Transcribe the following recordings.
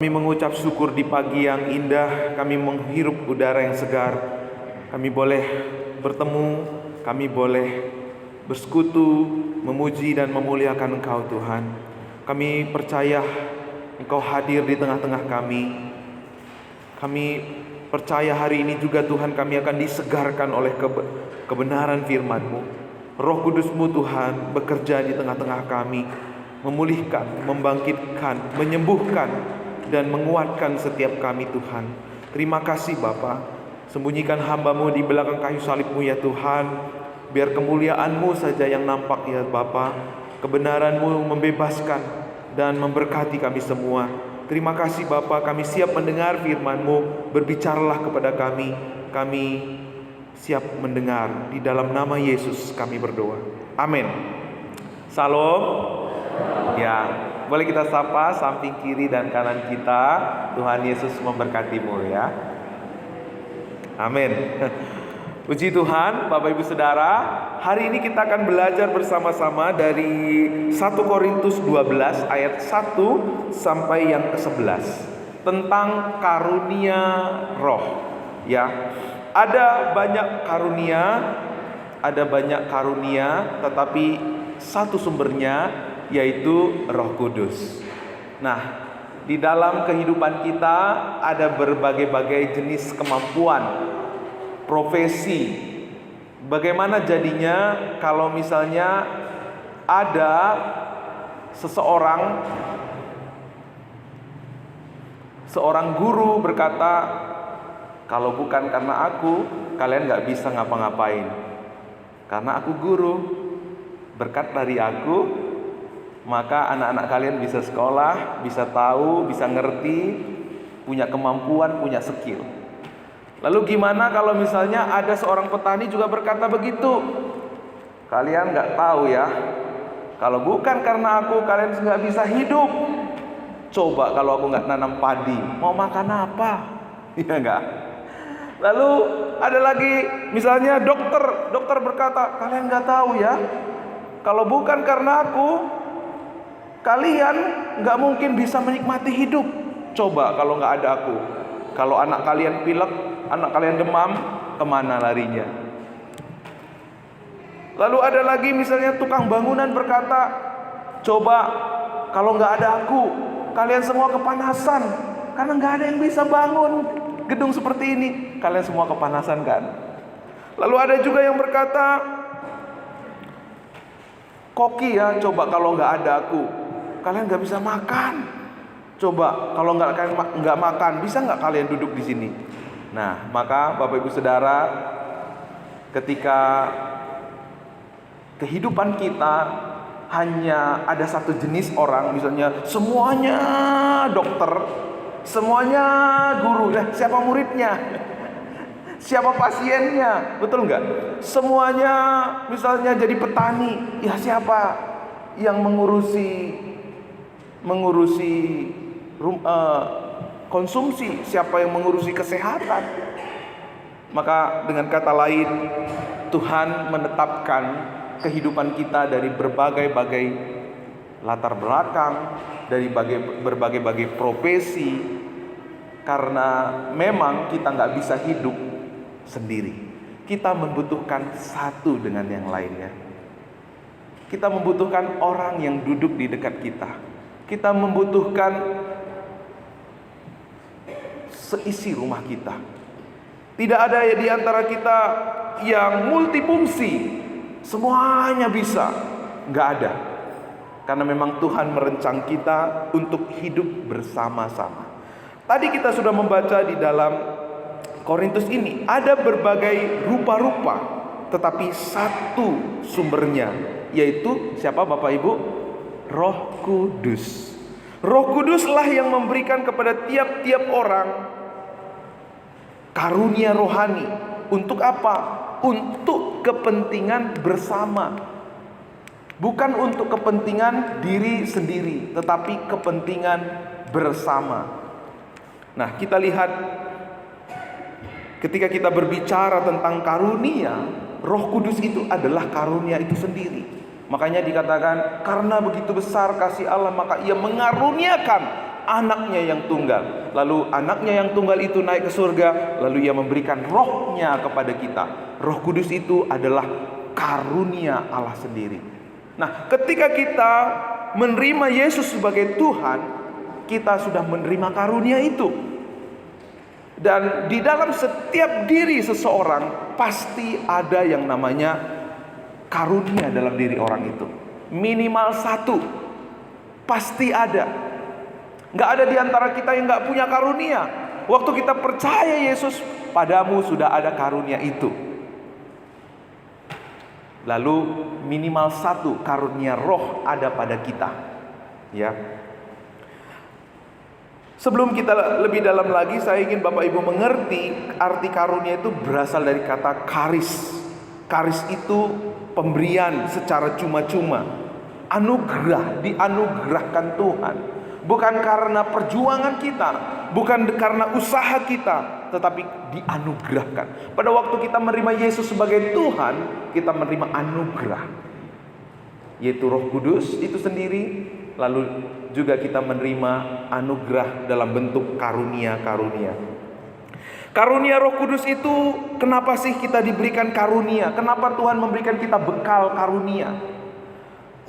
Kami mengucap syukur di pagi yang indah, kami menghirup udara yang segar. Kami boleh bertemu, kami boleh bersekutu, memuji dan memuliakan Engkau Tuhan. Kami percaya Engkau hadir di tengah-tengah kami. Kami percaya hari ini juga Tuhan kami akan disegarkan oleh kebenaran firman-Mu. Roh Kudus-Mu Tuhan bekerja di tengah-tengah kami, memulihkan, membangkitkan, menyembuhkan, dan menguatkan setiap kami Tuhan. Terima kasih Bapa. Sembunyikan hamba-Mu di belakang kayu salib-Mu ya Tuhan. Biar kemuliaan-Mu saja yang nampak ya Bapa. Kebenaran-Mu membebaskan dan memberkati kami semua. Terima kasih Bapa, kami siap mendengar firman-Mu. Berbicaralah kepada kami. Kami siap mendengar. Di dalam nama Yesus kami berdoa. Amin. Salam. Ya. Boleh kita sapa samping kiri dan kanan kita. Tuhan Yesus memberkatimu ya. Amin. Puji Tuhan, Bapak Ibu Saudara. Hari ini kita akan belajar bersama-sama dari 1 Korintus 12 ayat 1 sampai yang ke-11 tentang karunia roh. Ya. Ada banyak karunia, tetapi satu sumbernya yaitu Roh Kudus. Nah, di dalam kehidupan kita ada berbagai-bagai jenis kemampuan, profesi. Bagaimana jadinya kalau misalnya ada seorang guru berkata, kalau bukan karena aku, kalian gak bisa ngapa-ngapain. Karena aku guru, berkat dari aku, maka anak-anak kalian bisa sekolah, bisa tahu, bisa ngerti, punya kemampuan, punya skill. Lalu gimana kalau misalnya ada seorang petani juga berkata begitu? Kalian gak tahu ya, kalau bukan karena aku, kalian gak bisa hidup. Coba kalau aku gak nanam padi, mau makan apa? Iya gak? Lalu ada lagi misalnya dokter berkata, kalian gak tahu ya, kalau bukan karena aku, kalian gak mungkin bisa menikmati hidup. Coba kalau gak ada aku. Kalau anak kalian pilek, anak kalian demam, kemana larinya? Lalu ada lagi misalnya tukang bangunan berkata, coba kalau gak ada aku, kalian semua kepanasan. Karena gak ada yang bisa bangun gedung seperti ini. Kalian semua kepanasan kan? Lalu ada juga yang berkata, koki ya, coba kalau gak ada aku, kalian gak bisa makan. Coba kalau nggak makan, bisa nggak kalian duduk di sini? Nah, maka Bapak Ibu Saudara, ketika kehidupan kita hanya ada satu jenis orang, misalnya semuanya dokter, semuanya guru, siapa muridnya? Siapa pasiennya? Betul nggak? Semuanya misalnya jadi petani, ya siapa yang mengurusi konsumsi, siapa yang mengurusi kesehatan? Maka dengan kata lain, Tuhan menetapkan kehidupan kita dari berbagai-bagai latar belakang, dari berbagai-bagai profesi, karena memang kita nggak bisa hidup sendiri. Kita membutuhkan satu dengan yang lainnya. Kita membutuhkan orang yang duduk di dekat kita. Kita membutuhkan seisi rumah kita. Tidak ada di antara kita yang multifungsi, semuanya bisa. Nggak ada. Karena memang Tuhan merancang kita untuk hidup bersama-sama. Tadi kita sudah membaca di dalam Korintus ini, ada berbagai rupa-rupa, tetapi satu sumbernya, yaitu siapa Bapak Ibu? Roh Kudus. Roh Kuduslah yang memberikan kepada tiap-tiap orang karunia rohani. Untuk apa? Untuk kepentingan bersama. Bukan untuk kepentingan diri sendiri, tetapi kepentingan bersama. Nah, kita lihat ketika kita berbicara tentang karunia, Roh Kudus itu adalah karunia itu sendiri. Makanya dikatakan, karena begitu besar kasih Allah, maka Ia mengaruniakan anaknya yang tunggal. Lalu anaknya yang tunggal itu naik ke surga, lalu ia memberikan rohnya kepada kita. Roh Kudus itu adalah karunia Allah sendiri. Nah, ketika kita menerima Yesus sebagai Tuhan, kita sudah menerima karunia itu. Dan di dalam setiap diri seseorang pasti ada yang namanya karunia dalam diri orang itu. Minimal satu pasti ada. Gak ada di antara kita yang gak punya karunia. Waktu kita percaya Yesus, padamu sudah ada karunia itu. Lalu minimal satu karunia roh ada pada kita. Ya. Sebelum kita lebih dalam lagi, saya ingin Bapak Ibu mengerti arti karunia itu berasal dari kata karis. Karis itu pemberian secara cuma-cuma. Anugerah, dianugerahkan Tuhan. Bukan karena perjuangan kita, bukan karena usaha kita, tetapi dianugerahkan. Pada waktu kita menerima Yesus sebagai Tuhan, kita menerima anugerah, yaitu Roh Kudus itu sendiri. Lalu juga kita menerima anugerah dalam bentuk karunia-karunia. Karunia Roh Kudus itu, kenapa sih kita diberikan karunia? Kenapa Tuhan memberikan kita bekal karunia?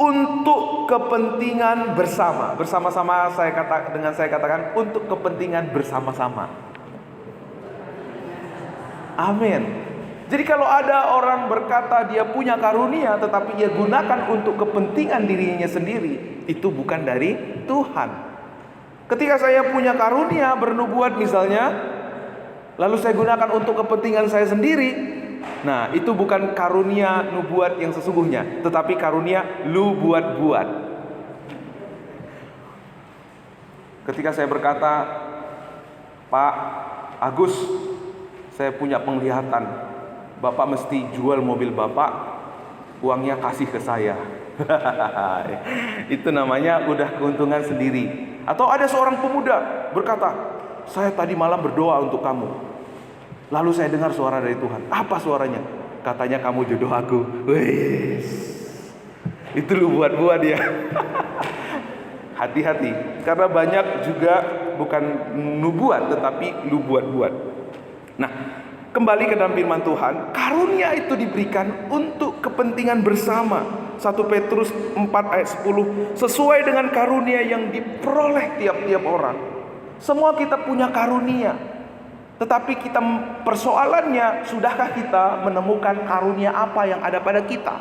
Untuk kepentingan bersama. Bersama-sama saya katakan untuk kepentingan bersama-sama. Amin. Jadi kalau ada orang berkata dia punya karunia tetapi ia gunakan untuk kepentingan dirinya sendiri, itu bukan dari Tuhan. Ketika saya punya karunia bernubuat misalnya, lalu saya gunakan untuk kepentingan saya sendiri, nah itu bukan karunia nubuat yang sesungguhnya, tetapi karunia lu buat-buat. Ketika saya berkata, Pak Agus, saya punya penglihatan, Bapak mesti jual mobil Bapak, uangnya kasih ke saya. Itu namanya udah keuntungan sendiri. Atau ada seorang pemuda berkata, saya tadi malam berdoa untuk kamu, lalu saya dengar suara dari Tuhan. Apa suaranya? Katanya kamu jodoh aku. Wih, itu lu buat-buat ya. Hati-hati, karena banyak juga bukan nubuat tetapi lu buat-buat. Nah, kembali ke dalam firman Tuhan, karunia itu diberikan untuk kepentingan bersama. 1 Petrus 4 ayat 10, sesuai dengan karunia yang diperoleh tiap-tiap orang. Semua kita punya karunia. Tetapi kita persoalannya, sudahkah kita menemukan karunia apa yang ada pada kita?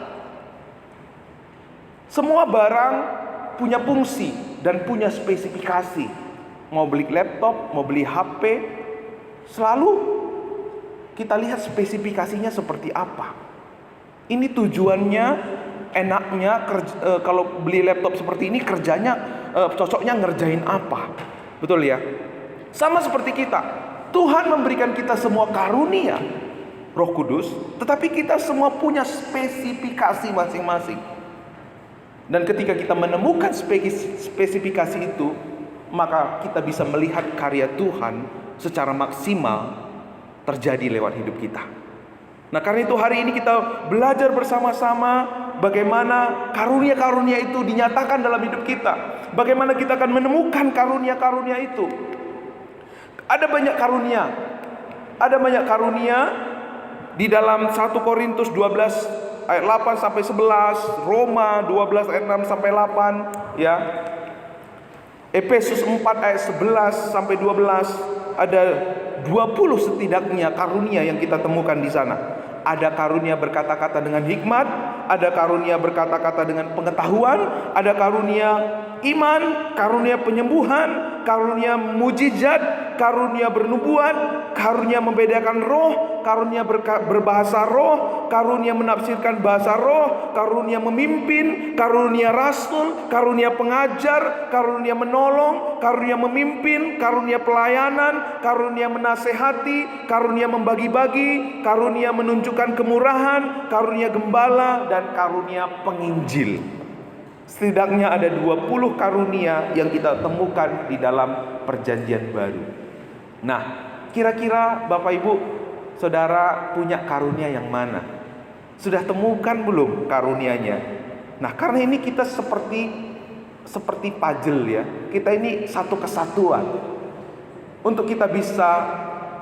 Semua barang punya fungsi dan punya spesifikasi. Mau beli laptop, mau beli HP, selalu kita lihat spesifikasinya seperti apa. Ini tujuannya, enaknya kalau beli laptop seperti ini kerjanya cocoknya ngerjain apa. Betul ya? Sama seperti kita. Tuhan memberikan kita semua karunia Roh Kudus, tetapi kita semua punya spesifikasi masing-masing. Dan ketika kita menemukan spesifikasi itu, maka kita bisa melihat karya Tuhan secara maksimal terjadi lewat hidup kita. Nah, karena itu hari ini kita belajar bersama-sama bagaimana karunia-karunia itu dinyatakan dalam hidup kita. Bagaimana kita akan menemukan karunia-karunia itu. Ada banyak karunia. Ada banyak karunia di dalam 1 Korintus 12 ayat 8 sampai 11, Roma 12 ayat 6 sampai 8, ya. Efesus 4 ayat 11 sampai 12, ada 20 setidaknya karunia yang kita temukan di sana. Ada karunia berkata-kata dengan hikmat, ada karunia berkata-kata dengan pengetahuan, ada karunia iman, karunia penyembuhan, karunia mujizat, karunia bernubuat, karunia membedakan roh, karunia berbahasa roh, karunia menafsirkan bahasa roh, karunia memimpin, karunia rasul, karunia pengajar, karunia menolong, karunia memimpin, karunia pelayanan, karunia menasehati, karunia membagi-bagi, karunia menunjukkan kemurahan, karunia gembala, dan karunia penginjil. Setidaknya ada 20 karunia yang kita temukan di dalam perjanjian baru. Nah, kira-kira Bapak Ibu Saudara punya karunia yang mana? Sudah temukan belum karunianya? Nah, karena ini kita seperti seperti puzzle ya. Kita ini satu kesatuan. Untuk kita bisa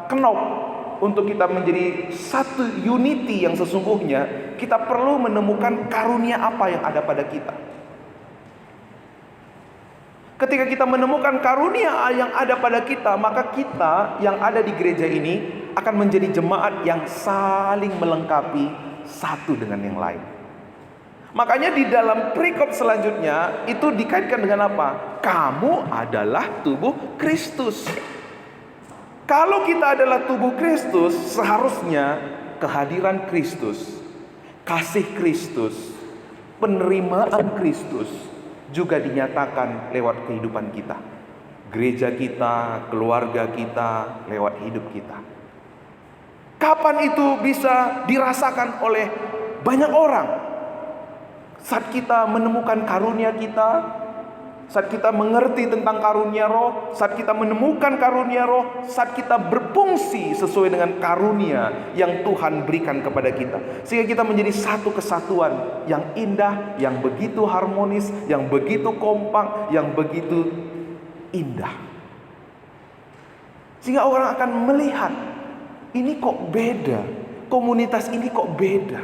knop, untuk kita menjadi satu unity yang sesungguhnya, kita perlu menemukan karunia apa yang ada pada kita. Ketika kita menemukan karunia yang ada pada kita, maka kita yang ada di gereja ini akan menjadi jemaat yang saling melengkapi satu dengan yang lain. Makanya di dalam perikop selanjutnya itu dikaitkan dengan apa? Kamu adalah tubuh Kristus. Kalau kita adalah tubuh Kristus, seharusnya kehadiran Kristus, kasih Kristus, penerimaan Kristus juga dinyatakan lewat kehidupan kita. Gereja kita, keluarga kita, lewat hidup kita. Kapan itu bisa dirasakan oleh banyak orang? Saat kita menemukan karunia kita, saat kita mengerti tentang karunia roh, saat kita menemukan karunia roh, saat kita berfungsi sesuai dengan karunia yang Tuhan berikan kepada kita, sehingga kita menjadi satu kesatuan yang indah, yang begitu harmonis, yang begitu kompak, yang begitu indah. Sehingga orang akan melihat, ini kok beda, komunitas ini kok beda,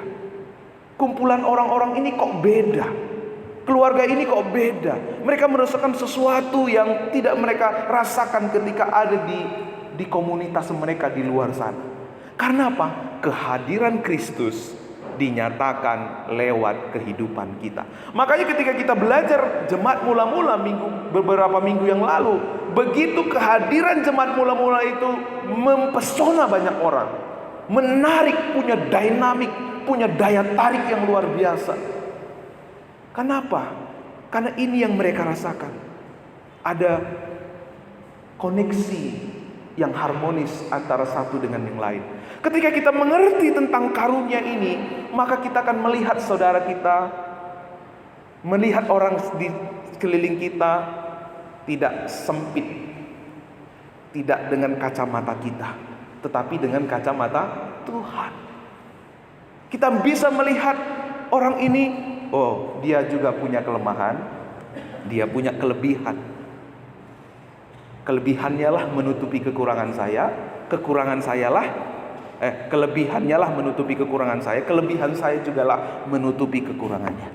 kumpulan orang-orang ini kok beda, keluarga ini kok beda. Mereka merasakan sesuatu yang tidak mereka rasakan ketika ada di komunitas mereka di luar sana. Karena apa? Kehadiran Kristus dinyatakan lewat kehidupan kita. Makanya ketika kita belajar jemaat mula-mula beberapa minggu yang lalu, begitu kehadiran jemaat mula-mula itu mempesona banyak orang, menarik, punya dinamik, punya daya tarik yang luar biasa. Kenapa? Karena ini yang mereka rasakan. Ada koneksi yang harmonis antara satu dengan yang lain. Ketika kita mengerti tentang karunia ini, maka kita akan melihat saudara kita, melihat orang di sekeliling kita tidak sempit, tidak dengan kacamata kita, tetapi dengan kacamata Tuhan. Kita bisa melihat orang ini, oh, dia juga punya kelemahan, dia punya kelebihan. Kelebihannya lah menutupi kekurangan saya, kelebihannya lah menutupi kekurangan saya, kelebihan saya juga lah menutupi kekurangannya.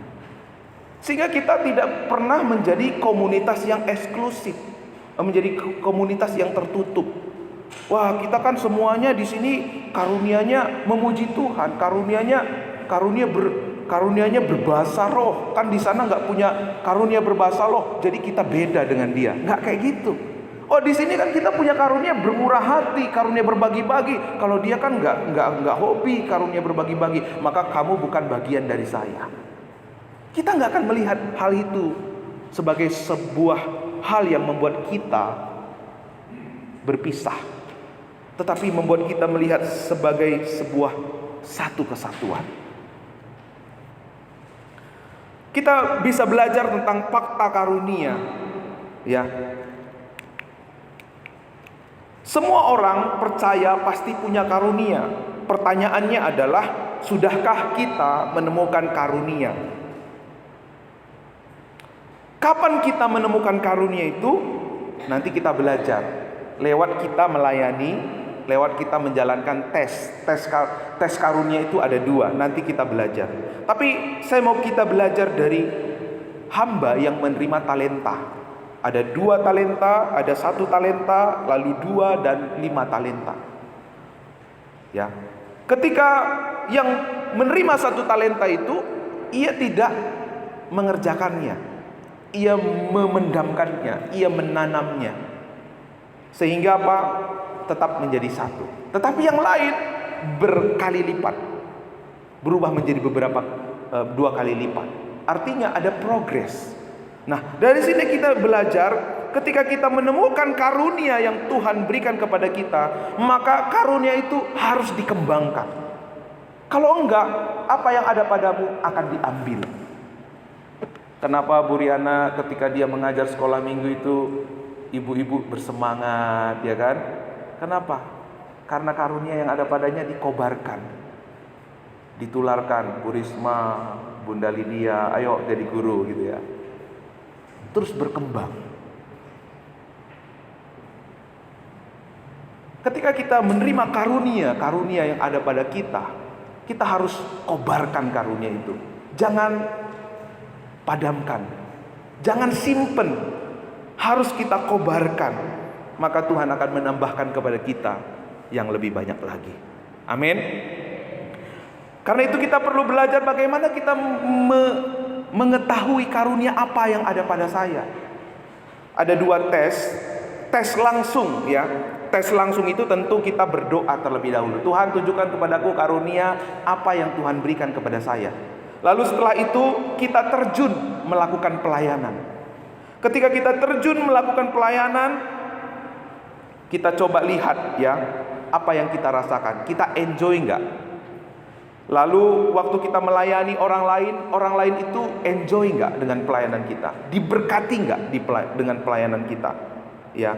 Sehingga kita tidak pernah menjadi komunitas yang eksklusif, menjadi komunitas yang tertutup. Wah, kita kan semuanya di sini karunianya memuji Tuhan, karunianya berbahasa roh. Kan di sana nggak punya karunia berbahasa roh, jadi kita beda dengan dia. Nggak kayak gitu. Oh, di sini kan kita punya karunia bermurah hati, karunia berbagi-bagi. Kalau dia kan nggak hobi karunia berbagi-bagi, maka kamu bukan bagian dari saya. Kita nggak akan melihat hal itu sebagai sebuah hal yang membuat kita berpisah, tetapi membuat kita melihat sebagai sebuah satu kesatuan. Kita bisa belajar tentang fakta karunia, ya. Semua orang percaya pasti punya karunia. Pertanyaannya adalah, sudahkah kita menemukan karunia? Kapan kita menemukan karunia itu? Nanti kita belajar. Lewat kita melayani, lewat kita menjalankan tes karunia itu ada 2. Nanti kita belajar. Tapi saya mau kita belajar dari hamba yang menerima talenta. Ada 2 talenta, ada 1 talenta, lalu 2 dan 5 talenta. Ya. Ketika yang menerima 1 talenta itu, ia tidak mengerjakannya. Ia memendamkannya, ia menanamnya. Sehingga apa? Tetap menjadi 1. Tetapi yang lain berkali lipat, berubah menjadi 2 kali lipat. Artinya ada progres. Nah, dari sini kita belajar, ketika kita menemukan karunia yang Tuhan berikan kepada kita, maka karunia itu harus dikembangkan. Kalau enggak, apa yang ada padamu akan diambil. Kenapa Bu Riana ketika dia mengajar sekolah minggu itu, ibu-ibu bersemangat, ya kan? Kenapa? Karena karunia yang ada padanya dikobarkan, ditularkan. Bu Risma, Bunda Lydia, ayo jadi guru gitu ya. terus berkembang. Ketika kita menerima karunia yang ada pada kita harus kobarkan karunia itu. Jangan padamkan, jangan simpen, harus kita kobarkan. Maka Tuhan akan menambahkan kepada kita yang lebih banyak lagi. Amin. Karena itu kita perlu belajar bagaimana kita mengetahui karunia apa yang ada pada saya. Ada 2 tes langsung ya. Tes langsung itu tentu kita berdoa terlebih dahulu. Tuhan, tunjukkan kepadaku karunia apa yang Tuhan berikan kepada saya. Lalu setelah itu kita terjun melakukan pelayanan. Ketika kita terjun melakukan pelayanan, kita coba lihat ya, apa yang kita rasakan. Kita enjoy enggak? Lalu waktu kita melayani orang lain itu enjoy enggak dengan pelayanan kita? Diberkati enggak dengan pelayanan kita? Ya.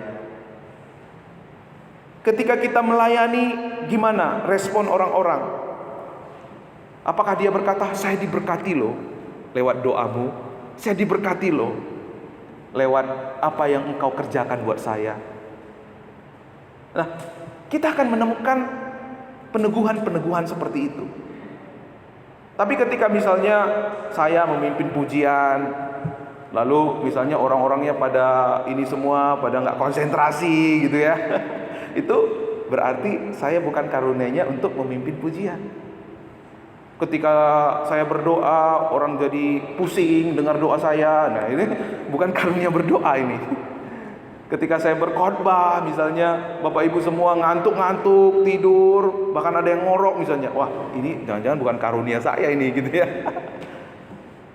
Ketika kita melayani, gimana respon orang-orang? Apakah dia berkata, saya diberkati loh lewat doamu, saya diberkati loh lewat apa yang engkau kerjakan buat saya. Nah, kita akan menemukan peneguhan-peneguhan seperti itu. Tapi ketika misalnya saya memimpin pujian, lalu misalnya orang-orangnya pada ini semua, pada nggak konsentrasi gitu ya, itu berarti saya bukan karunia-Nya untuk memimpin pujian. Ketika saya berdoa, orang jadi pusing dengar doa saya. Nah, ini bukan karunia berdoa ini. Ketika saya berkhotbah, misalnya Bapak Ibu semua ngantuk-ngantuk, tidur, bahkan ada yang ngorok misalnya. Wah, ini jangan-jangan bukan karunia saya ini gitu ya.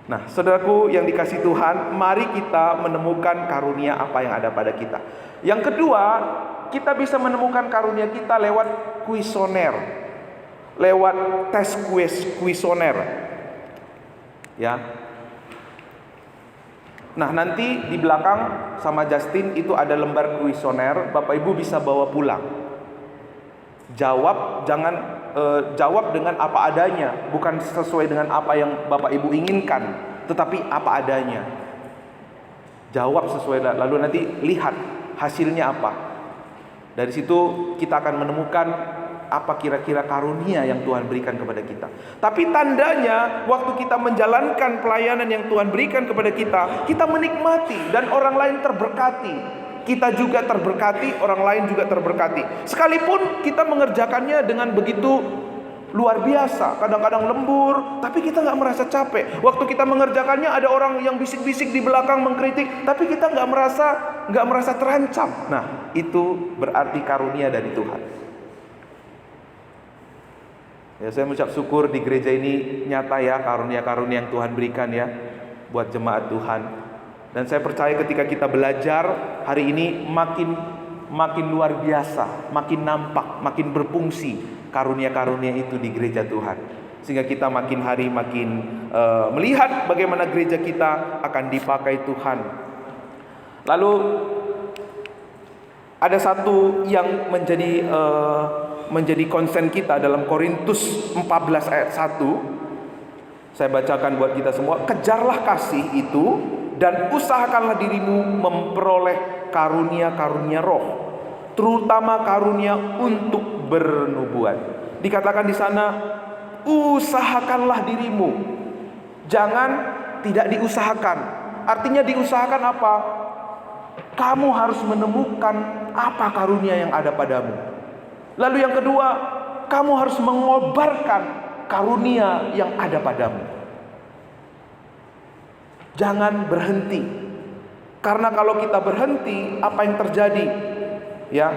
Nah, saudaraku yang dikasihi Tuhan, mari kita menemukan karunia apa yang ada pada kita. Yang kedua, kita bisa menemukan karunia kita lewat kuesioner, lewat tes kuesioner. Ya. Nah, nanti di belakang sama Justin itu ada lembar kuesioner, Bapak Ibu bisa bawa pulang. Jawab dengan apa adanya, bukan sesuai dengan apa yang Bapak Ibu inginkan, tetapi apa adanya. Jawab sesuai, lalu nanti lihat hasilnya apa. Dari situ kita akan menemukan apa kira-kira karunia yang Tuhan berikan kepada kita. Tapi tandanya waktu kita menjalankan pelayanan yang Tuhan berikan kepada kita menikmati dan orang lain terberkati. Kita juga terberkati, orang lain juga terberkati. Sekalipun kita mengerjakannya dengan begitu luar biasa, kadang-kadang lembur, tapi kita nggak merasa capek. Waktu kita mengerjakannya ada orang yang bisik-bisik di belakang mengkritik, tapi kita nggak merasa terancam. Nah, itu berarti karunia dari Tuhan. Ya, saya mengucap syukur di gereja ini nyata ya karunia-karunia yang Tuhan berikan ya buat jemaat Tuhan. Dan saya percaya ketika kita belajar hari ini makin luar biasa, makin nampak, makin berfungsi karunia-karunia itu di gereja Tuhan. Sehingga kita makin hari makin melihat bagaimana gereja kita akan dipakai Tuhan. Lalu ada satu yang menjadi konsen kita dalam Korintus 14 ayat 1. Saya bacakan buat kita semua. Kejarlah kasih itu dan usahakanlah dirimu memperoleh karunia-karunia roh, terutama karunia untuk bernubuat. Dikatakan di sana, usahakanlah dirimu. Jangan tidak diusahakan. Artinya diusahakan apa? Kamu harus menemukan apa karunia yang ada padamu. Lalu yang kedua, kamu harus mengobarkan karunia yang ada padamu. Jangan berhenti. Karena kalau kita berhenti, apa yang terjadi? Ya.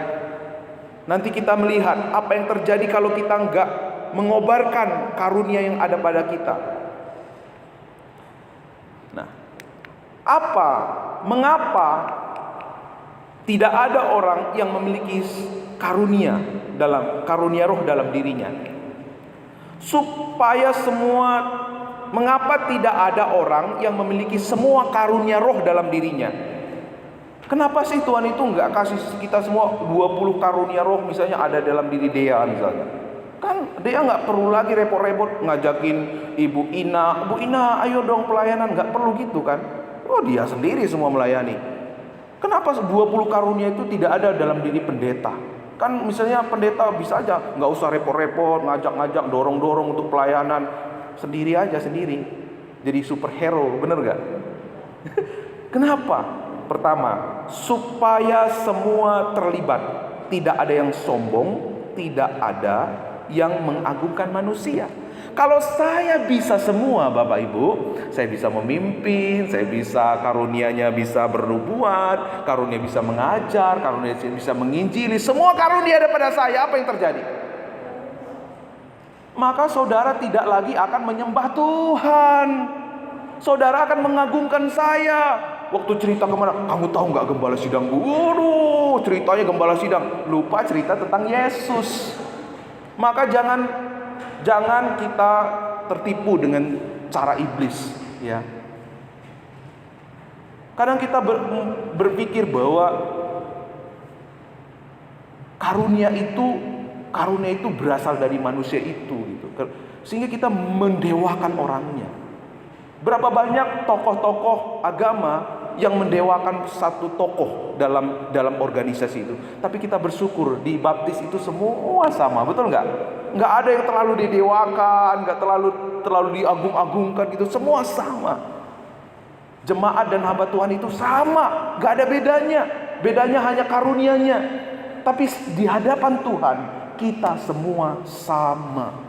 Nanti kita melihat apa yang terjadi kalau kita enggak mengobarkan karunia yang ada pada kita. Nah, mengapa tidak ada orang yang memiliki karunia roh dalam dirinya? Mengapa tidak ada orang yang memiliki semua karunia roh dalam dirinya? Kenapa sih Tuhan itu enggak kasih kita semua 20 karunia roh misalnya ada dalam diri Dea misalnya? Kan Dea enggak perlu lagi repot-repot ngajakin Ibu Ina ayo dong pelayanan, enggak perlu gitu kan? Oh, dia sendiri semua melayani. Kenapa 20 karunia itu tidak ada dalam diri pendeta? Kan misalnya pendeta bisa aja, nggak usah repot-repot, ngajak-ngajak, dorong-dorong untuk pelayanan. Sendiri aja, sendiri. Jadi superhero, bener gak? Kenapa? Pertama, supaya semua terlibat. Tidak ada yang sombong, tidak ada yang mengagungkan manusia. Kalau saya bisa semua Bapak Ibu, saya bisa memimpin, saya bisa karunianya bisa bernubuat, karunia bisa mengajar, karunia bisa menginjili, semua karunia ada pada saya, apa yang terjadi? Maka saudara tidak lagi akan menyembah Tuhan. Saudara akan mengagungkan saya. Waktu cerita kemana, kamu tahu nggak gembala sidang? Waduh, ceritanya gembala sidang, lupa cerita tentang Yesus. Maka jangan kita tertipu dengan cara iblis, ya. Kadang kita berpikir bahwa karunia itu berasal dari manusia itu, gitu. Sehingga kita mendewakan orangnya. Berapa banyak tokoh-tokoh agama yang mendewakan satu tokoh dalam organisasi itu. Tapi kita bersyukur di baptis itu semua sama, betul nggak? Nggak ada yang terlalu didewakan, nggak terlalu diagung-agungkan, gitu. Semua sama. Jemaat dan hamba Tuhan itu sama, nggak ada bedanya. Bedanya hanya karunianya. Tapi di hadapan Tuhan kita semua sama.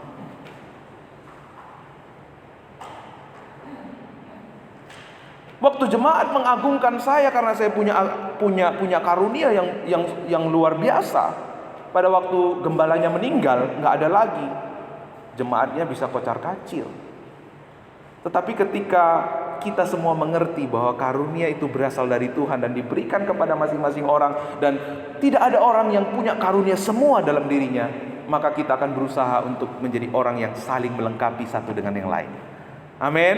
Waktu jemaat mengagungkan saya karena saya punya karunia yang luar biasa. Pada waktu gembalanya meninggal, nggak ada lagi. Jemaatnya bisa kocar-kacir. Tetapi ketika kita semua mengerti bahwa karunia itu berasal dari Tuhan dan diberikan kepada masing-masing orang, dan tidak ada orang yang punya karunia semua dalam dirinya, maka kita akan berusaha untuk menjadi orang yang saling melengkapi satu dengan yang lain. Amin.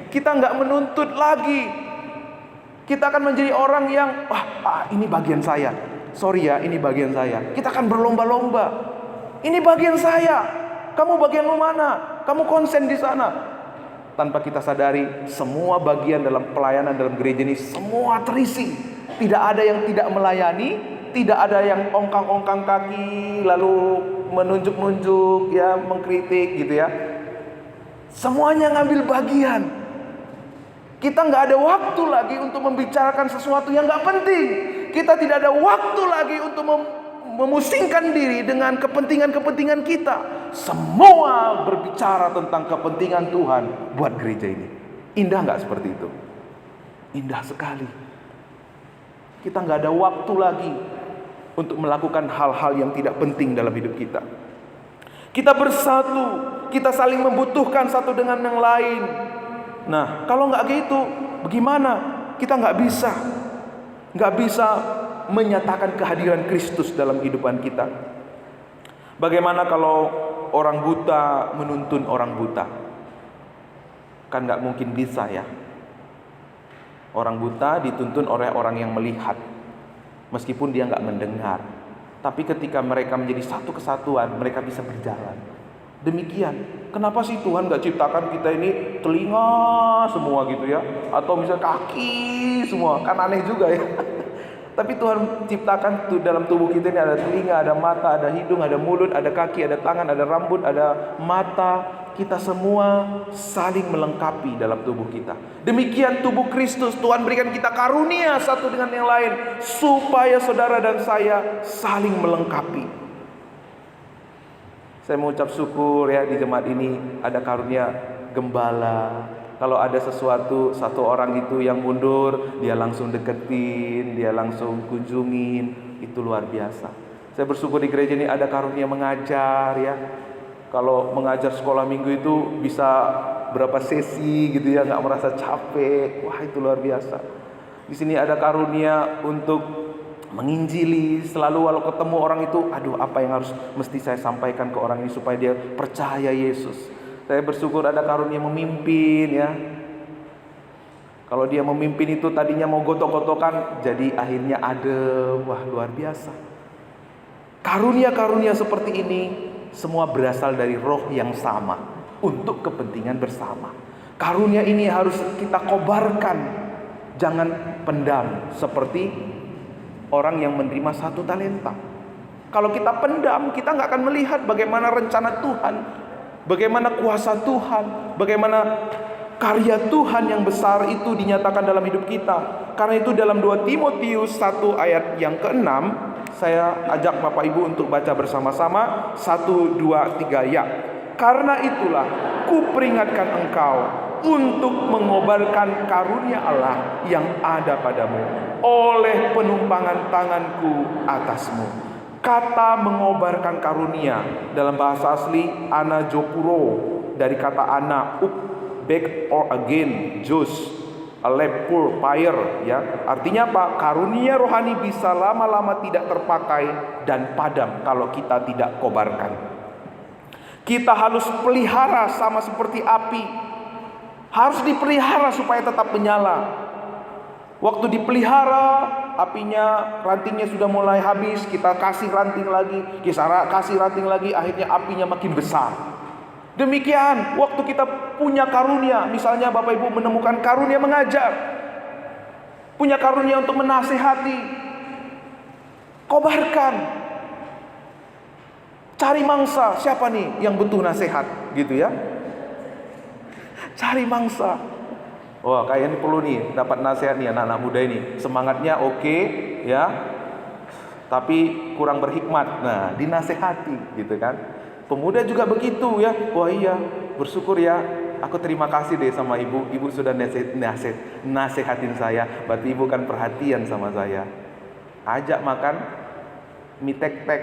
Kita nggak menuntut lagi. Kita akan menjadi orang yang ini bagian saya. Sorry ya, ini bagian saya. Kita akan berlomba-lomba. Ini bagian saya. Kamu bagian mana? Kamu konsen di sana. Tanpa kita sadari, semua bagian dalam pelayanan dalam gereja ini semua terisi. Tidak ada yang tidak melayani, tidak ada yang ongkang-ongkang kaki lalu menunjuk-nunjuk, ya, mengkritik, gitu ya. Semuanya ngambil bagian. Kita nggak ada waktu lagi untuk membicarakan sesuatu yang nggak penting. Kita tidak ada waktu lagi untuk memusingkan diri dengan kepentingan-kepentingan kita. Semua berbicara tentang kepentingan Tuhan buat gereja ini. Indah nggak seperti itu? Indah sekali. Kita nggak ada waktu lagi untuk melakukan hal-hal yang tidak penting dalam hidup kita. Kita bersatu, kita saling membutuhkan satu dengan yang lain. Nah, kalau nggak gitu, bagaimana? Kita nggak bisa menyatakan kehadiran Kristus dalam kehidupan kita. Bagaimana kalau orang buta menuntun orang buta? Kan nggak mungkin bisa, ya. Orang buta dituntun oleh orang yang melihat, meskipun dia nggak mendengar. Tapi ketika mereka menjadi satu kesatuan, mereka bisa berjalan. Demikian, kenapa sih Tuhan gak ciptakan kita ini telinga semua gitu ya, atau misalnya kaki semua? Kan aneh juga ya. Tapi Tuhan ciptakan dalam tubuh kita ini ada telinga, ada mata, ada hidung, ada mulut, ada kaki, ada tangan, ada rambut, ada mata. Kita semua saling melengkapi dalam tubuh kita. Demikian tubuh Kristus, Tuhan berikan kita karunia satu dengan yang lain, supaya saudara dan saya saling melengkapi. Saya mengucap syukur, ya, di jemaat ini ada karunia gembala. Kalau ada satu orang itu yang mundur, dia langsung deketin, dia langsung kunjungin. Itu luar biasa. Saya bersyukur di gereja ini ada karunia mengajar, ya. Kalau mengajar sekolah minggu itu bisa berapa sesi gitu ya, nggak merasa capek. Wah, itu luar biasa. Di sini ada karunia untuk menginjili. Selalu walau ketemu orang itu, apa yang mesti saya sampaikan ke orang ini supaya dia percaya Yesus. Saya bersyukur ada karunia memimpin, ya. Kalau dia memimpin itu tadinya mau gotok-gotokan, jadi akhirnya adem. Wah, luar biasa. Karunia-karunia seperti ini semua berasal dari roh yang sama untuk kepentingan bersama. Karunia ini harus kita kobarkan, jangan pendam seperti orang yang menerima 1 talenta. Kalau kita pendam, kita nggak akan melihat bagaimana rencana Tuhan, bagaimana kuasa Tuhan, bagaimana karya Tuhan yang besar itu dinyatakan dalam hidup kita. Karena itu dalam 2 Timotius 1 ayat yang ke-6, saya ajak Bapak Ibu untuk baca bersama-sama. 1, 2, 3 ya. Karena itulah kuperingatkan engkau untuk mengobarkan karunia Allah yang ada padamu oleh penumpangan tanganku atasmu. Kata mengobarkan karunia dalam bahasa asli anajopuro, dari kata ana, up, back or again, jus, lepur, fire, ya. Artinya apa? Karunia rohani bisa lama-lama tidak terpakai dan padam kalau kita tidak kobarkan. Kita harus pelihara sama seperti api. Harus dipelihara supaya tetap menyala. Waktu dipelihara, apinya, rantingnya sudah mulai habis, kita kasih ranting lagi, kasih ranting lagi, akhirnya apinya makin besar. Demikian, waktu kita punya karunia, misalnya Bapak Ibu menemukan karunia mengajar, punya karunia untuk menasihati, kobarkan. Cari mangsa, siapa nih yang butuh nasihat, gitu ya. Cari mangsa. Wah, kayaknya perlu nih dapat nasihat nih anak-anak muda ini. Semangatnya oke, ya, tapi kurang berhikmat. Nah, dinasehati, gitu kan. Pemuda juga begitu ya. Wah iya, bersyukur ya. Aku terima kasih deh sama ibu. Ibu sudah nasehatin saya. Berarti ibu kan perhatian sama saya. Ajak makan mie tek-tek,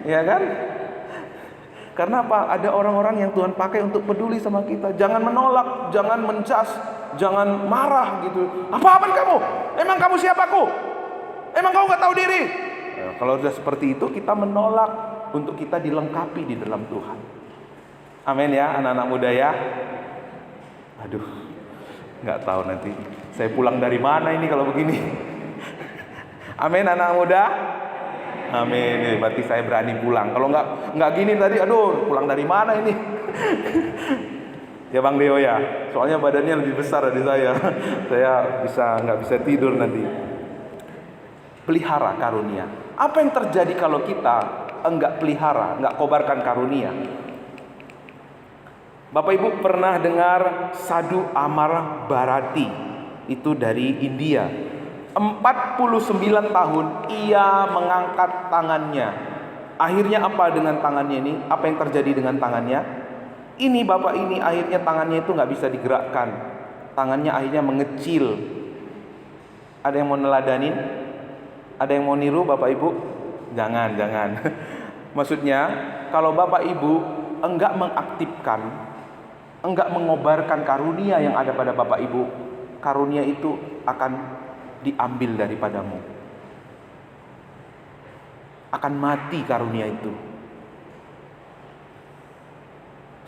ya kan? Karena apa? Ada orang-orang yang Tuhan pakai untuk peduli sama kita. Jangan menolak, jangan mencas, jangan marah gitu. Apa-apaan kamu? Emang kamu siapaku? Emang kamu gak tahu diri? Nah, kalau sudah seperti itu, kita menolak untuk kita dilengkapi di dalam Tuhan. Amin ya, anak-anak muda ya. Aduh, gak tahu nanti saya pulang dari mana ini kalau begini. Amin anak muda. Amin. Berarti saya berani pulang. Kalau nggak gini tadi, aduh, pulang dari mana ini? Ya Bang Leo ya. Soalnya badannya lebih besar dari saya. Saya nggak bisa tidur nanti. Pelihara karunia. Apa yang terjadi kalau kita enggak pelihara, enggak kobarkan karunia? Bapak Ibu pernah dengar Sadhu Amar Bharati? Itu dari India. 49 tahun ia mengangkat tangannya. Akhirnya apa dengan tangannya ini? Apa yang terjadi dengan tangannya? Ini bapak ini akhirnya tangannya itu nggak bisa digerakkan. Tangannya akhirnya mengecil. Ada yang mau neladanin? Ada yang mau niru Bapak Ibu? Jangan. Maksudnya kalau Bapak Ibu enggak mengaktifkan, enggak mengobarkan karunia yang ada pada Bapak Ibu, karunia itu akan diambil daripadamu. Akan mati karunia itu.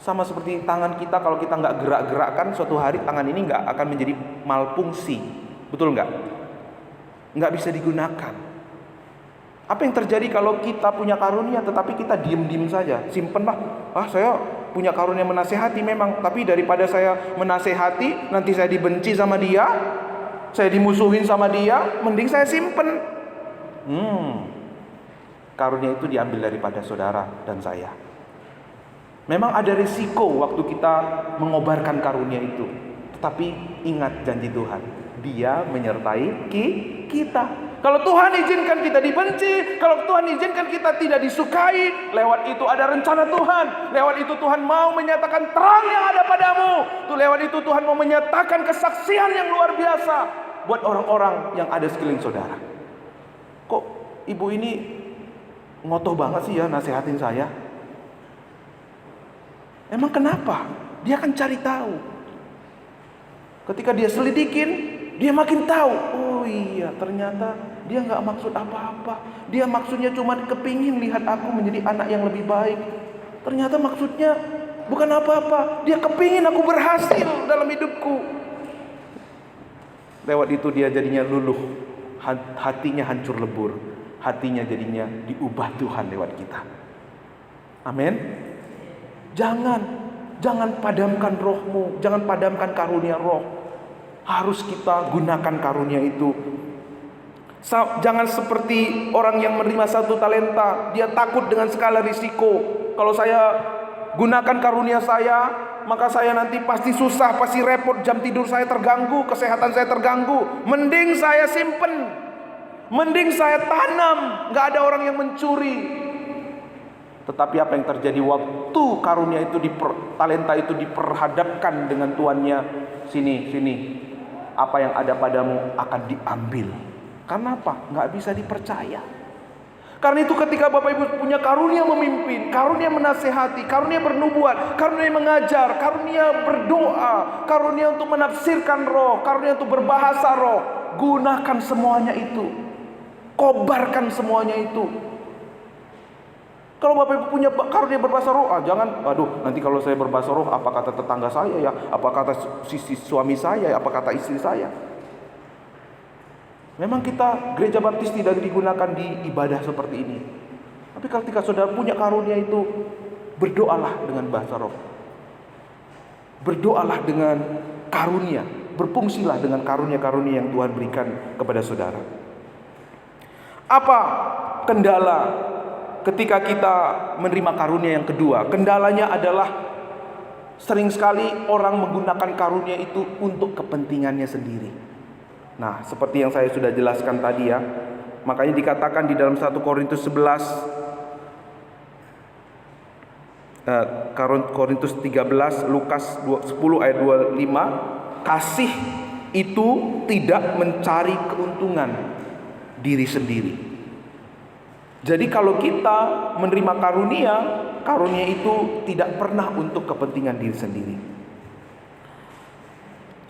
Sama seperti tangan kita, kalau kita nggak gerak-gerakkan, suatu hari tangan ini nggak akan menjadi malfungsi. Betul nggak? Nggak bisa digunakan. Apa yang terjadi kalau kita punya karunia tetapi kita diem-diem saja? Simpenlah. Saya punya karunia menasehati memang, tapi daripada saya menasehati nanti saya dibenci sama dia, saya dimusuhin sama dia, mending saya simpen. Karunia itu diambil daripada saudara dan saya. Memang ada risiko waktu kita mengobarkan karunia itu. Tetapi ingat janji Tuhan, Dia menyertai kita. Kalau Tuhan izinkan kita dibenci, kalau Tuhan izinkan kita tidak disukai, lewat itu ada rencana Tuhan. Lewat itu Tuhan mau menyatakan terang yang ada padamu. Lewat itu Tuhan mau menyatakan kesaksian yang luar biasa buat orang-orang yang ada sekeliling saudara. Kok ibu ini ngotoh banget sih ya nasihatin saya? Emang kenapa? Dia akan cari tahu. Ketika dia selidikin, dia makin tahu. Oh iya, ternyata dia nggak maksud apa-apa. Dia maksudnya cuma kepingin lihat aku menjadi anak yang lebih baik. Ternyata maksudnya bukan apa-apa. Dia kepingin aku berhasil dalam hidupku. Lewat itu dia jadinya luluh, hatinya hancur lebur, hatinya jadinya diubah Tuhan lewat kita. Amin. Jangan Jangan padamkan rohmu, jangan padamkan karunia roh. Harus kita gunakan karunia itu. Jangan seperti orang yang menerima 1 talenta, dia takut dengan segala risiko. Kalau saya gunakan karunia saya, maka saya nanti pasti susah, pasti repot, jam tidur saya terganggu, kesehatan saya terganggu. Mending saya simpen, mending saya tanam, gak ada orang yang mencuri. Tetapi apa yang terjadi waktu karunia itu talenta itu diperhadapkan dengan tuannya, sini, apa yang ada padamu akan diambil. Karena apa? Gak bisa dipercaya. Karena itu ketika Bapak Ibu punya karunia memimpin, karunia menasehati, karunia bernubuat, karunia mengajar, karunia berdoa, karunia untuk menafsirkan roh, karunia untuk berbahasa roh, gunakan semuanya itu. Kobarkan semuanya itu. Kalau Bapak Ibu punya karunia berbahasa roh, jangan, nanti kalau saya berbahasa roh, apa kata tetangga saya ya, apa kata sisi suami saya ya, apa kata istri saya. Memang kita gereja baptis tidak digunakan di ibadah seperti ini. Tapi ketika saudara punya karunia itu, berdoalah dengan bahasa roh. Berdoalah dengan karunia, berfungsilah dengan karunia-karunia yang Tuhan berikan kepada saudara. Apa kendala ketika kita menerima karunia yang kedua? Kendalanya adalah sering sekali orang menggunakan karunia itu untuk kepentingannya sendiri. Nah, seperti yang saya sudah jelaskan tadi ya. Makanya dikatakan di dalam 1 Korintus 11, Korintus 13, Lukas 10 ayat 25, kasih itu tidak mencari keuntungan diri sendiri. Jadi kalau kita menerima karunia itu tidak pernah untuk kepentingan diri sendiri.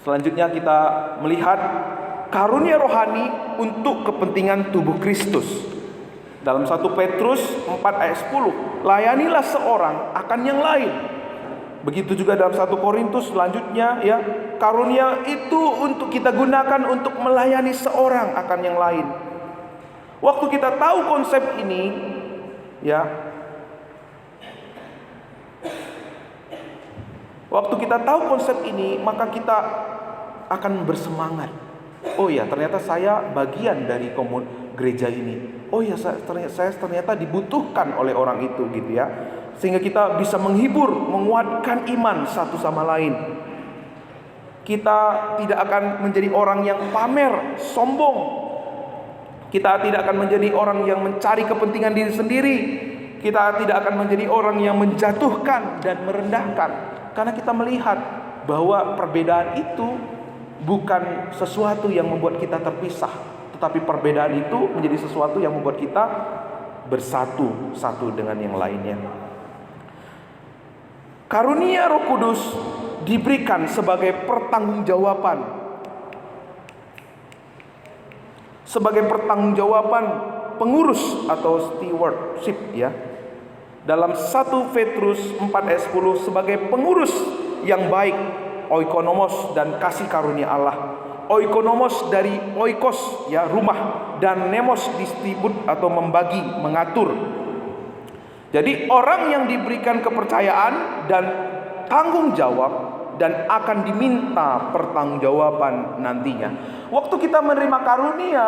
Selanjutnya kita melihat karunia rohani untuk kepentingan tubuh Kristus. Dalam 1 Petrus 4 ayat 10, layanilah seorang akan yang lain. Begitu juga dalam 1 Korintus selanjutnya ya, karunia itu untuk kita gunakan untuk melayani seorang akan yang lain. Waktu kita tahu konsep ini ya, waktu kita tahu konsep ini, maka kita akan bersemangat. Oh ya, ternyata saya bagian dari gereja ini. Oh ya, saya ternyata dibutuhkan oleh orang itu gitu ya. Sehingga kita bisa menghibur, menguatkan iman satu sama lain. Kita tidak akan menjadi orang yang pamer, sombong. Kita tidak akan menjadi orang yang mencari kepentingan diri sendiri. Kita tidak akan menjadi orang yang menjatuhkan dan merendahkan. Karena kita melihat bahwa perbedaan itu bukan sesuatu yang membuat kita terpisah, tetapi perbedaan itu menjadi sesuatu yang membuat kita bersatu satu dengan yang lainnya. Karunia Roh Kudus diberikan sebagai pertanggungjawaban, pengurus atau stewardship ya. Dalam 1 Petrus 4 ayat 10, sebagai pengurus yang baik, oikonomos dan kasih karunia Allah. Oikonomos dari oikos ya, rumah, dan nemos distribut atau membagi, mengatur. Jadi orang yang diberikan kepercayaan dan tanggung jawab dan akan diminta pertanggungjawaban nantinya. Waktu kita menerima karunia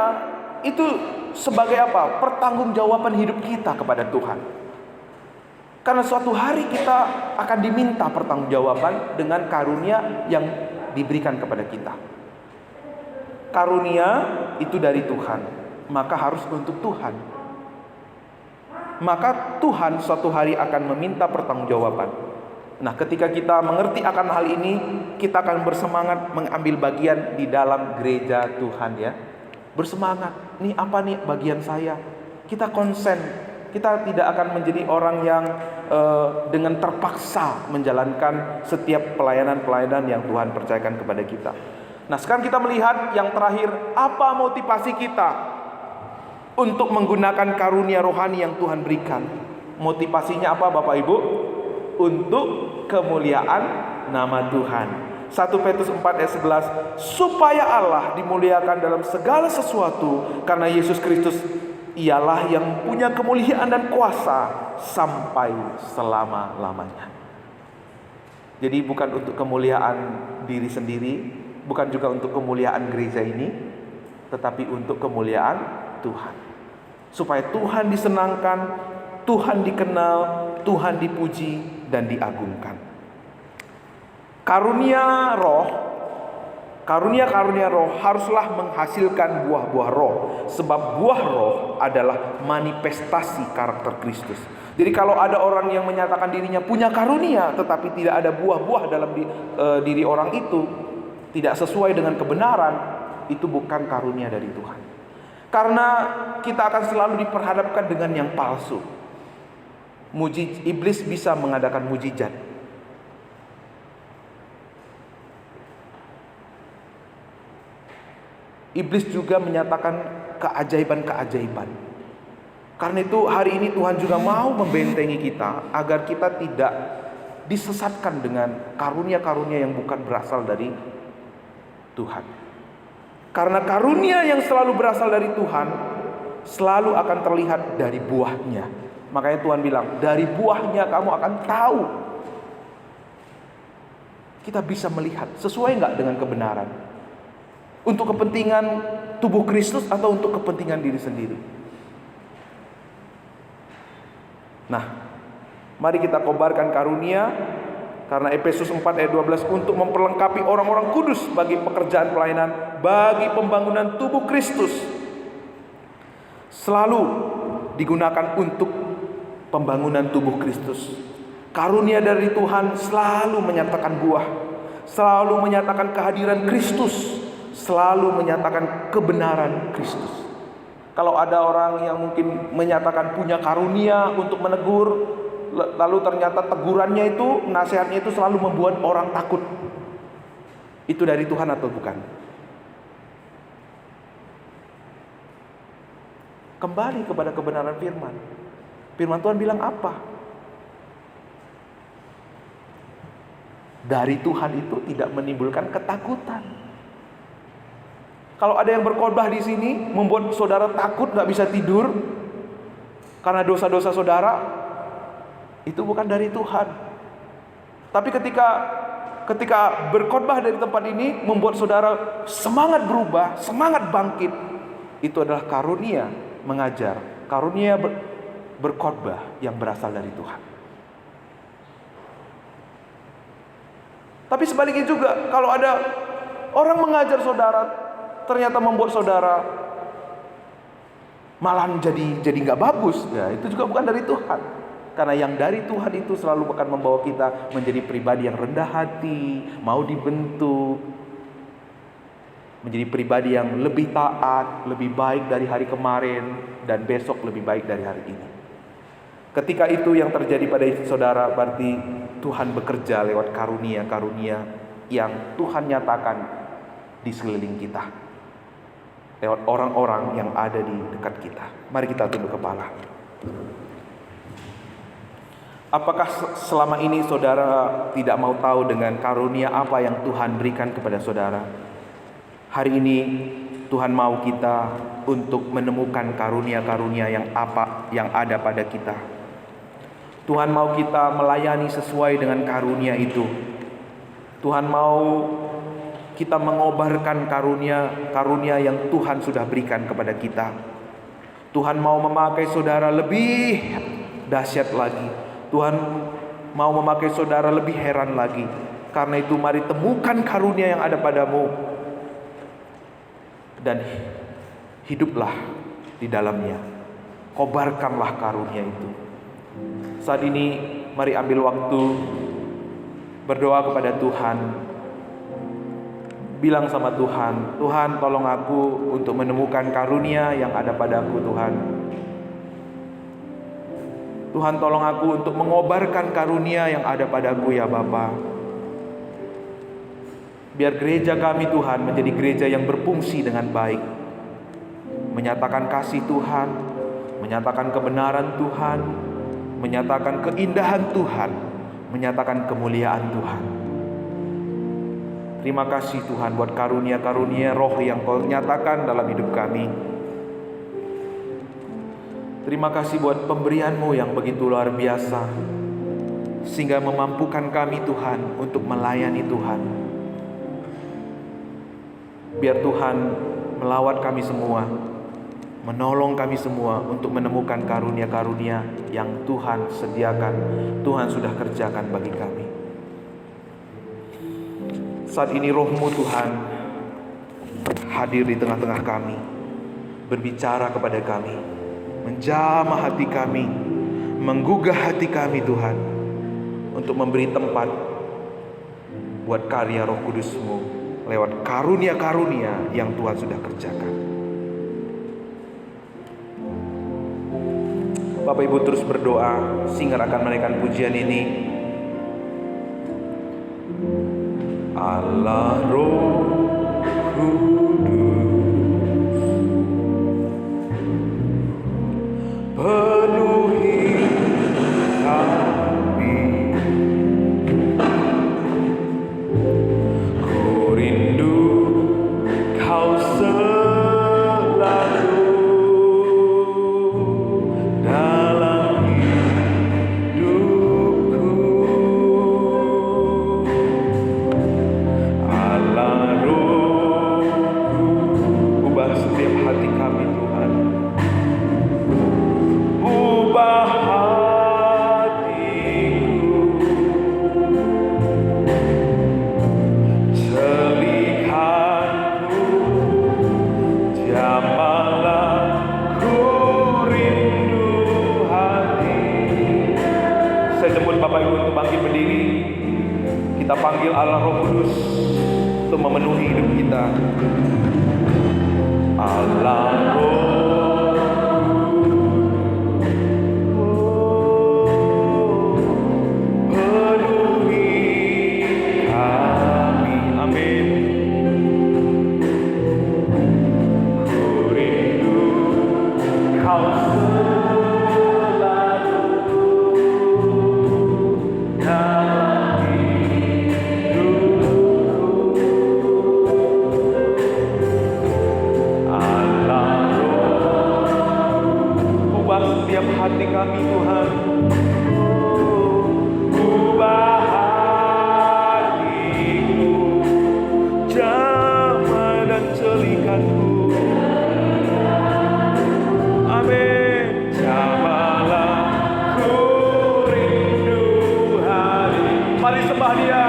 itu sebagai apa? Pertanggungjawaban hidup kita kepada Tuhan. Karena suatu hari kita akan diminta pertanggungjawaban dengan karunia yang diberikan kepada kita. Karunia itu dari Tuhan, maka harus untuk Tuhan. Maka Tuhan suatu hari akan meminta pertanggungjawaban. Nah, ketika kita mengerti akan hal ini, kita akan bersemangat mengambil bagian di dalam gereja Tuhan ya. Bersemangat, nih apa nih bagian saya? Kita konsen. Kita tidak akan menjadi orang yang dengan terpaksa menjalankan setiap pelayanan-pelayanan yang Tuhan percayakan kepada kita. Nah, sekarang kita melihat yang terakhir, apa motivasi kita untuk menggunakan karunia rohani yang Tuhan berikan. Motivasinya apa Bapak Ibu? Untuk kemuliaan nama Tuhan. 1 Petrus 4 ayat 11, supaya Allah dimuliakan dalam segala sesuatu karena Yesus Kristus ialah yang punya kemuliaan dan kuasa sampai selama-lamanya. Jadi bukan untuk kemuliaan diri sendiri, bukan juga untuk kemuliaan gereja ini, tetapi untuk kemuliaan Tuhan. Supaya Tuhan disenangkan, Tuhan dikenal, Tuhan dipuji dan diagungkan. Karunia roh haruslah menghasilkan buah-buah roh. Sebab buah roh adalah manifestasi karakter Kristus. Jadi kalau ada orang yang menyatakan dirinya punya karunia, tetapi tidak ada buah-buah dalam diri orang itu, tidak sesuai dengan kebenaran, itu bukan karunia dari Tuhan. Karena kita akan selalu diperhadapkan dengan yang palsu. Iblis bisa mengadakan mujizat. Iblis juga menyatakan keajaiban-keajaiban. Karena itu hari ini Tuhan juga mau membentengi kita agar kita tidak disesatkan dengan karunia-karunia yang bukan berasal dari Tuhan. Karena karunia yang selalu berasal dari Tuhan selalu akan terlihat dari buahnya. Makanya Tuhan bilang, dari buahnya kamu akan tahu. Kita bisa melihat sesuai nggak dengan kebenaran. Untuk kepentingan tubuh Kristus atau untuk kepentingan diri sendiri. Nah, mari kita kobarkan karunia. Karena Efesus 4 ayat 12, untuk memperlengkapi orang-orang kudus bagi pekerjaan pelayanan, bagi pembangunan tubuh Kristus. Selalu digunakan untuk pembangunan tubuh Kristus. Karunia dari Tuhan selalu menyatakan buah, selalu menyatakan kehadiran Kristus, selalu menyatakan kebenaran Kristus. Kalau ada orang yang mungkin menyatakan punya karunia untuk menegur, lalu ternyata tegurannya itu, nasihatnya itu selalu membuat orang takut, itu dari Tuhan atau bukan? Kembali kepada kebenaran firman. Firman Tuhan bilang apa? Dari Tuhan itu tidak menimbulkan ketakutan. Kalau ada yang berkhotbah di sini membuat saudara takut, gak bisa tidur karena dosa-dosa saudara, itu bukan dari Tuhan. Tapi ketika berkhotbah dari tempat ini membuat saudara semangat berubah, semangat bangkit, itu adalah karunia mengajar, karunia berkhotbah yang berasal dari Tuhan. Tapi sebaliknya juga, kalau ada orang mengajar saudara ternyata membuat saudara malah jadi nggak bagus, ya itu juga bukan dari Tuhan. Karena yang dari Tuhan itu selalu akan membawa kita menjadi pribadi yang rendah hati, mau dibentuk, menjadi pribadi yang lebih taat, lebih baik dari hari kemarin, dan besok lebih baik dari hari ini. Ketika itu yang terjadi pada saudara, berarti Tuhan bekerja lewat karunia-karunia yang Tuhan nyatakan di sekeliling kita, lewat orang-orang yang ada di dekat kita. Mari kita tunduk kepala. Apakah selama ini saudara tidak mau tahu dengan karunia apa yang Tuhan berikan kepada saudara? Hari ini Tuhan mau kita untuk menemukan karunia-karunia yang ada pada kita. Tuhan mau kita melayani sesuai dengan karunia itu. Tuhan mau kita mengobarkan karunia yang Tuhan sudah berikan kepada kita. Tuhan mau memakai saudara lebih dahsyat lagi. Tuhan mau memakai saudara lebih heran lagi. Karena itu mari temukan karunia yang ada padamu dan hiduplah di dalamnya. Kobarkanlah karunia itu. Saat ini mari ambil waktu berdoa kepada Tuhan. Bilang sama Tuhan, Tuhan tolong aku untuk menemukan karunia yang ada padaku Tuhan. Tuhan tolong aku untuk mengobarkan karunia yang ada padaku ya Bapa. Biar gereja kami Tuhan menjadi gereja yang berfungsi dengan baik, menyatakan kasih Tuhan, menyatakan kebenaran Tuhan, menyatakan keindahan Tuhan, menyatakan kemuliaan Tuhan. Terima kasih Tuhan buat karunia-karunia roh yang Kau nyatakan dalam hidup kami. Terima kasih buat pemberian-Mu yang begitu luar biasa. sehingga memampukan kami Tuhan untuk melayani Tuhan. Biar Tuhan melawat kami semua, menolong kami semua untuk menemukan karunia-karunia yang Tuhan sediakan, Tuhan sudah kerjakan bagi kami. Saat ini Roh-Mu Tuhan hadir di tengah-tengah kami, berbicara kepada kami, menjamah hati kami, menggugah hati kami Tuhan, untuk memberi tempat buat karya Roh Kudus-Mu lewat karunia-karunia yang Tuhan sudah kerjakan. Bapak Ibu terus berdoa, Singer akan menaikkan pujian ini. Allah Roh Kudus, penuhi kami, ku rindu Kau selalu dalam hidupku. Allah Roh-Ku, ubah setiap hati kami Tuhan, ubah hatiku, celihanku, jamahlah ku rindu hati. Saya jemput Bapak Ibu untuk bangkit berdiri. Kita panggil Allah Roh Kudus untuk memenuhi hidup kita. Allah Roh, penuhi kami. Amin. Ku rindu Kau selalu dalam hidupku. Allah Roh, ubah setiap hati kami Tuhan, ubah hatiku, jamah dan celihanku. Amin. Jamahlah ku rindu hari. Mari sembah Dia.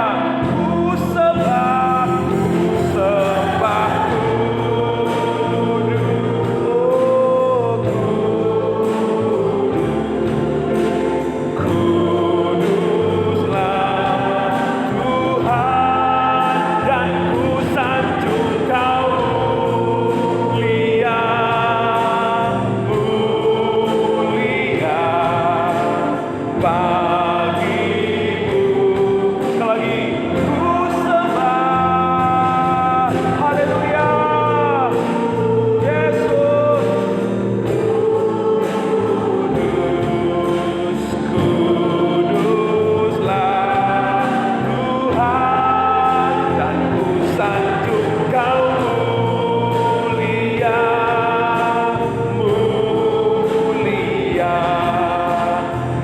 Ku sembah, kuduslah Tuhan, dan ku sanjung Kau mulia, mulia bagimu. Sekali lagi, ku sembah, haleluya, Yesus. Kuduslah Tuhan, dan ku sanjung Kau mulia, mulia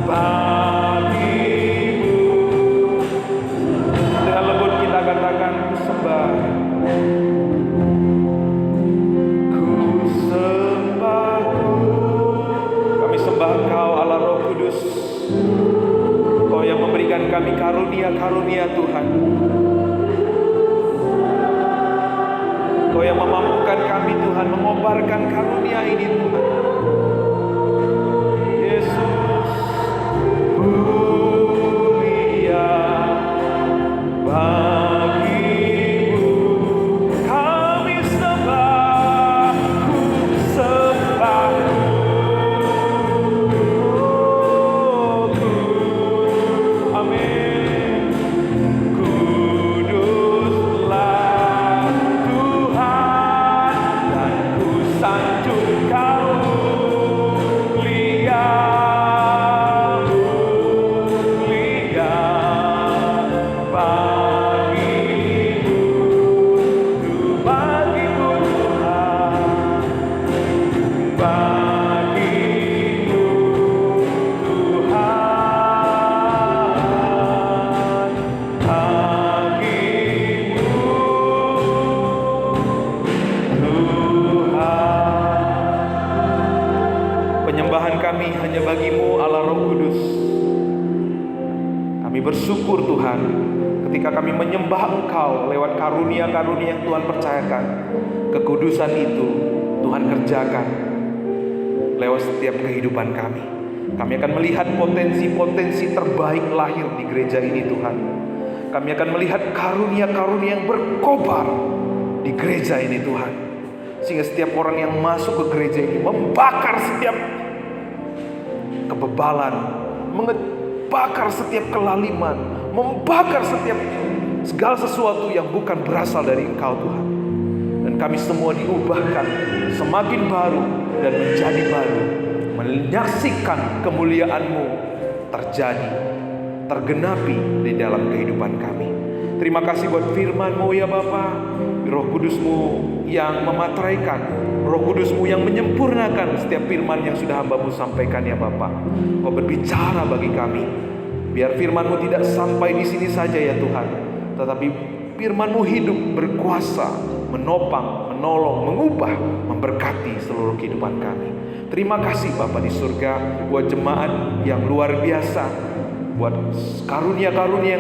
bagimu. Dengan lembut kita katakan, ku sembah, ku sembah. Kami sembah Engkau Allah Roh Kudus, Kau yang memberikan kami karunia-karunia Tuhan, Kau yang memampukan kami Tuhan, mengobarkan karunia ini Tuhan. Yesus, mulia bagimu. Kami sembah, ku sembah. Amin. Kuduslah Tuhan, dan ku sanjung Kau Allah Roh Kudus. Kami bersyukur Tuhan, ketika kami menyembah Engkau lewat karunia-karunia yang Tuhan percayakan, kekudusan itu Tuhan kerjakan lewat setiap kehidupan kami. Kami akan melihat potensi-potensi terbaik lahir di gereja ini Tuhan. Kami akan melihat karunia-karunia yang berkobar di gereja ini Tuhan. Sehingga setiap orang yang masuk ke gereja ini membakar setiap kebebalan, membakar setiap kelaliman, membakar setiap segala sesuatu yang bukan berasal dari Engkau Tuhan. Dan kami semua diubahkan semakin baru dan menjadi baru, menyaksikan kemuliaan-Mu terjadi, tergenapi di dalam kehidupan kami. Terima kasih buat firman-Mu ya Bapa, Roh Kudus-Mu yang memateraikan, Roh Kudus-Mu yang menyempurnakan setiap firman yang sudah hamba-Mu sampaikan ya Bapa. Kau berbicara bagi kami, biar firman-Mu tidak sampai di sini saja ya Tuhan, tetapi firman-Mu hidup, berkuasa, menopang, menolong, mengubah, memberkati seluruh kehidupan kami. Terima kasih Bapa di surga buat jemaat yang luar biasa, buat karunia-karunia